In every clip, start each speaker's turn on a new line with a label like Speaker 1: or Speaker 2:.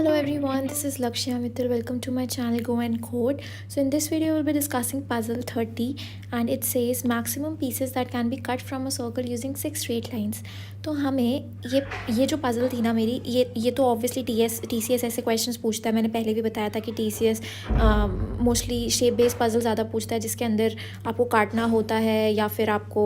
Speaker 1: Hello everyone, this is Lakshya Mittal. Welcome to my channel Go and Code. So in this video we'll be discussing puzzle 30 and it says maximum pieces that can be cut from a circle using 6 straight lines. तो हमें ये जो puzzle थी ना मेरी ये तो obviously TCS ऐसे क्वेश्चंस पूछता है. मैंने पहले भी बताया था कि TCS mostly shape based puzzle ज़्यादा पूछता है जिसके अंदर आपको काटना होता है या फिर आपको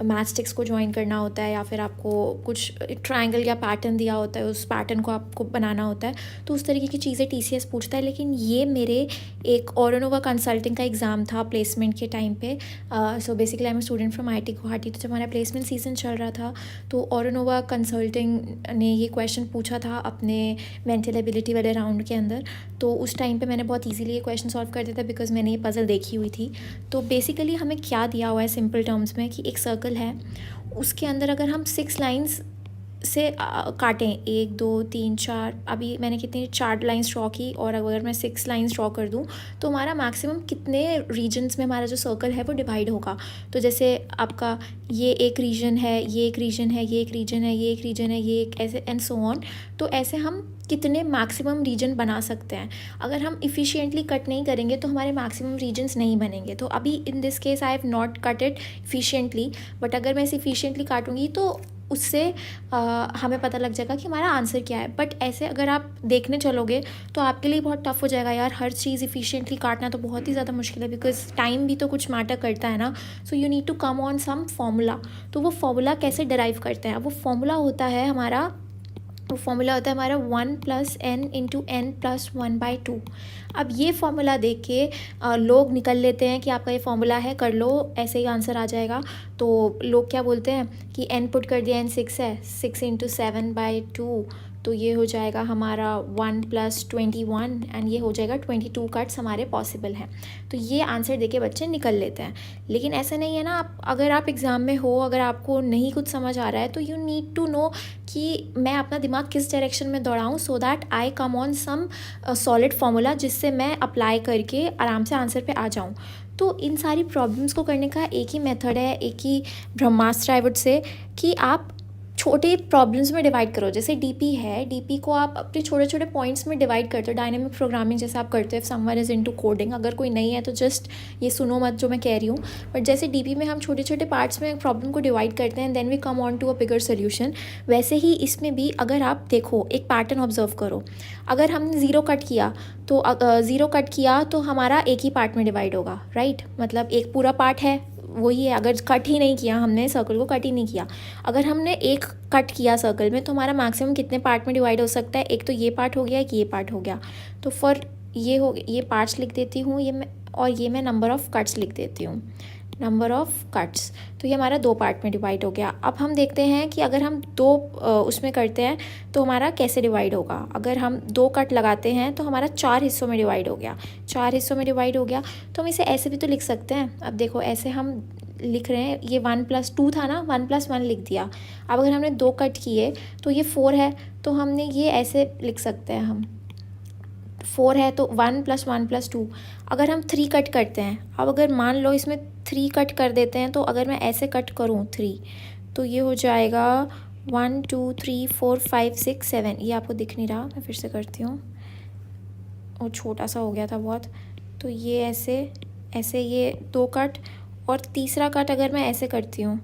Speaker 1: मैच स्टिक्स को ज्वाइन करना होता है या फिर आपको कुछ ट्रायंगल या पैटर्न दिया होता है, उस पैटर्न को आपको बनाना होता है. तो उस तरीके की चीज़ें TCS पूछता है. लेकिन ये मेरे एक ऑरोनोवा कंसल्टिंग का एग्ज़ाम था प्लेसमेंट के टाइम पे. So basically I am student from IIT Guwahati. तो जब हमारा प्लेसमेंट सीज़न चल रहा था तो ऑरोनोवा कंसल्टिंग ने ये क्वेश्चन पूछा था अपने मेंटल एबिलिटी वाले राउंड के अंदर. तो उस टाइम पे मैंने बहुत इजीली ये क्वेश्चन सॉल्व कर दिया था बिकॉज मैंने ये पज़ल देखी हुई थी. तो बेसिकली हमें क्या दिया हुआ है सिंपल टर्म्स में कि एक सर्कल है, उसके अंदर अगर हम 6 लाइंस से काटें 1 2 3 4, अभी मैंने कितनी 4 लाइंस ड्रॉ की और अगर मैं 6 लाइंस ड्रॉ कर दूं तो हमारा मैक्सिमम कितने रीजन्स में हमारा जो सर्कल है वो डिवाइड होगा. तो जैसे आपका ये एक रीजन है, ये एक रीजन है, ये एक रीजन है, ये एक रीजन है, ये एक, ऐसे एंड सो ऑन. तो ऐसे हम कितने मैक्सिमम रीजन बना सकते हैं. अगर हम इफ़िशियंटली कट नहीं करेंगे तो हमारे मैक्सिमम रीजन्स नहीं बनेंगे. तो अभी in this case I have not cut it efficiently, but अगर मैं इसे इफ़िशियंटली काटूंगी तो उससे हमें पता लग जाएगा कि हमारा आंसर क्या है. बट ऐसे अगर आप देखने चलोगे तो आपके लिए बहुत टफ हो जाएगा यार. हर चीज़ इफ़िशियंटली काटना तो बहुत ही ज़्यादा मुश्किल है बिकॉज टाइम भी तो कुछ मैटर करता है ना. So you need to come on some formula. तो वो फॉर्मूला कैसे डराइव करते हैं? वो फॉर्मूला होता है हमारा 1 + n × n + 1/2. अब ये फार्मूला देख के लोग निकल लेते हैं कि आपका ये फार्मूला है, कर लो, ऐसे ही आंसर आ जाएगा. तो लोग क्या बोलते हैं कि n पुट कर दिया, n 6 है, 6 × 7/2, तो ये हो जाएगा हमारा 1 + 21 एंड ये हो जाएगा 22 कट्स हमारे पॉसिबल हैं. तो ये आंसर देके बच्चे निकल लेते हैं. लेकिन ऐसा नहीं है ना. अगर आप एग्ज़ाम में हो, अगर आपको नहीं कुछ समझ आ रहा है तो यू नीड टू नो कि मैं अपना दिमाग किस डायरेक्शन में दौड़ाऊँ so that I come on some solid formula जिससे मैं अप्लाई करके आराम से आंसर पे आ जाऊँ. तो इन सारी प्रॉब्लम्स को करने का एक ही मेथड है, एक ही ब्रह्मास्त्र आई वुड से, कि आप छोटे प्रॉब्लम्स में डिवाइड करो. जैसे DP है, DP को आप अपने छोटे छोटे पॉइंट्स में डिवाइड करते हो. डायनेमिक प्रोग्रामिंग जैसे आप करते हो. If someone is into coding, अगर कोई नहीं है तो जस्ट ये सुनो मत जो मैं कह रही हूँ. बट जैसे DP में हम छोटे छोटे पार्ट्स में प्रॉब्लम को डिवाइड करते हैं then we come on to a bigger solution, वैसे ही इसमें भी अगर आप देखो एक पैटर्न ऑब्जर्व करो. अगर हमने 0 कट किया तो 0 कट किया तो हमारा एक ही पार्ट में डिवाइड होगा, राइट. मतलब एक पूरा पार्ट है वही है. अगर कट ही नहीं किया, हमने सर्कल को कट ही नहीं किया, अगर हमने एक कट किया सर्कल में तो हमारा मैक्सिमम कितने पार्ट में डिवाइड हो सकता है? एक तो ये पार्ट हो गया, एक ये पार्ट हो गया. तो फॉर ये पार्ट्स लिख देती हूँ ये मैं, और ये मैं नंबर ऑफ़ कट्स लिख देती हूँ, नंबर ऑफ़ कट्स. तो ये हमारा 2 पार्ट में डिवाइड हो गया. अब हम देखते हैं कि अगर हम 2 उसमें करते हैं तो हमारा कैसे डिवाइड होगा. अगर हम 2 कट लगाते हैं तो हमारा 4 हिस्सों में डिवाइड हो गया, 4 हिस्सों में डिवाइड हो गया. तो हम इसे ऐसे भी तो लिख सकते हैं. अब देखो ऐसे हम लिख रहे हैं, ये 1 + 2 था ना, 1 + 1 लिख दिया. अब अगर हमने 2 कट किए तो ये 4 है, तो हमने ये ऐसे लिख सकते हैं. हम 4 है तो 1 + 1 + 2. अगर हम 3 कट करते हैं, अब अगर मान लो इसमें 3 कट कर देते हैं, तो अगर मैं ऐसे कट करूँ 3, तो ये हो जाएगा 1 2 3 4 5 6 7. ये आपको दिख नहीं रहा, मैं फिर से करती हूँ, वो छोटा सा हो गया था बहुत. तो ये ऐसे ऐसे ये 2 कट, और तीसरा कट अगर मैं ऐसे करती हूँ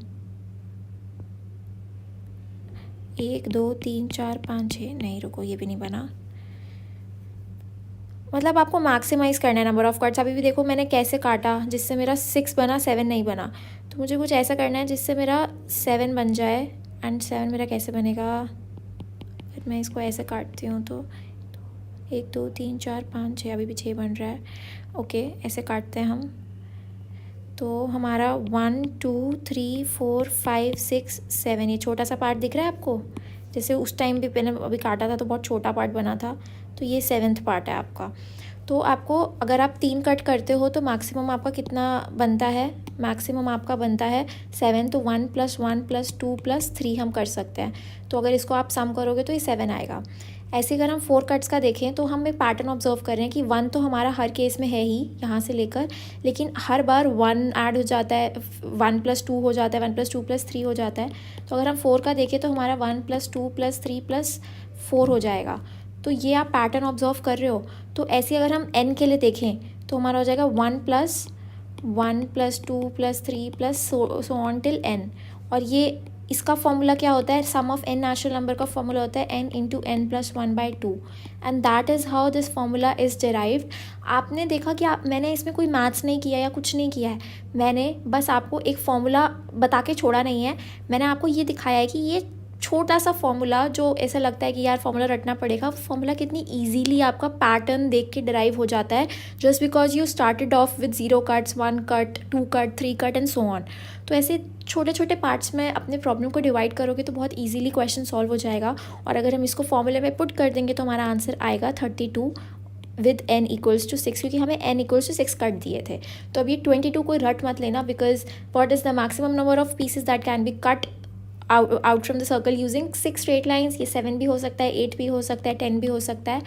Speaker 1: 1 2 3 4 5 6, नहीं रुको ये भी नहीं बना. मतलब आपको मैक्सिमाइज़ करना है नंबर ऑफ़ कट्स. अभी भी देखो मैंने कैसे काटा जिससे मेरा 6 बना, 7 नहीं बना. तो मुझे कुछ ऐसा करना है जिससे मेरा 7 बन जाए. एंड 7 मेरा कैसे बनेगा? फिर मैं इसको ऐसे काटती हूँ तो 1 2 3 4 5 6, अभी भी 6 बन रहा है. ओके, ऐसे काटते हैं हम. तो हमारा 1 2 3 4 5 6 7, ये छोटा सा पार्ट दिख रहा है आपको? जैसे उस टाइम भी मैंने अभी काटा था तो बहुत छोटा पार्ट बना था. तो ये 7th पार्ट है आपका. तो आपको अगर आप 3 कट करते हो तो मैक्सिमम आपका कितना बनता है? मैक्सिमम आपका बनता है 7. तो 1 + 1 + 2 + 3 हम कर सकते हैं. तो अगर इसको आप सम करोगे तो ये 7 आएगा. ऐसे अगर हम 4 कट्स का देखें तो हम एक पैटर्न ऑब्जर्व कर रहे हैं कि 1 तो हमारा हर केस में है ही यहाँ से लेकर, लेकिन हर बार 1 ऐड हो जाता है, 1 + 2 हो जाता है, 1 + 2 + 3 हो जाता है. तो अगर हम 4 का देखें तो हमारा 1 + 2 + 3 + 4 हो जाएगा. तो ये आप पैटर्न ऑब्जर्व कर रहे हो। तो ऐसे अगर हम n के लिए देखें तो हमारा हो जाएगा 1+1+2+3+ सो ऑन टिल n। और ये इसका फॉर्मूला क्या होता है, सम ऑफ n नेचुरल नंबर का फॉर्मूला होता है n into n+1/2 and that is how this formula is derived. आपने देखा कि मैंने इसमें कोई मैथ्स नहीं किया या कुछ नहीं किया है, मैंने बस आपको एक फॉर्मूला बता के छोड़ा नहीं है, मैंने आपको ये दिखाया है कि ये छोटा सा फॉर्मूला जो ऐसा लगता है कि यार फॉर्मूला रटना पड़ेगा, फॉर्मूला कितनी इजीली आपका पैटर्न देख के डिराइव हो जाता है, just because you started off with 0 cuts, 1 cut, 2 cut, 3 cut and so on. तो ऐसे छोटे छोटे पार्ट्स में अपने प्रॉब्लम को डिवाइड करोगे तो बहुत ईजीली क्वेश्चन सॉल्व हो जाएगा। और अगर हम इसको फॉर्मूले में पुट कर देंगे तो हमारा आंसर आएगा 32 विद n इक्वल्स टू 6, क्योंकि हमें n इक्वल्स टू 6 कट दिए थे। तो अब ये 22 को रट मत लेना, because what is the maximum number of pieces that can be cut out from the circle using 6 straight lines. ये 7 भी हो सकता है, 8 भी हो सकता है, 10 भी हो सकता है।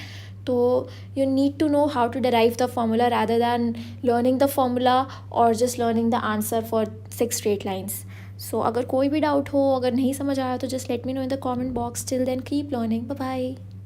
Speaker 1: तो you need to know how to derive the formula rather than learning the formula और just learning the answer for 6 straight lines. So अगर कोई भी डाउट हो, अगर नहीं समझ आया तो just let me know in the comment box. Till then keep learning, bye bye.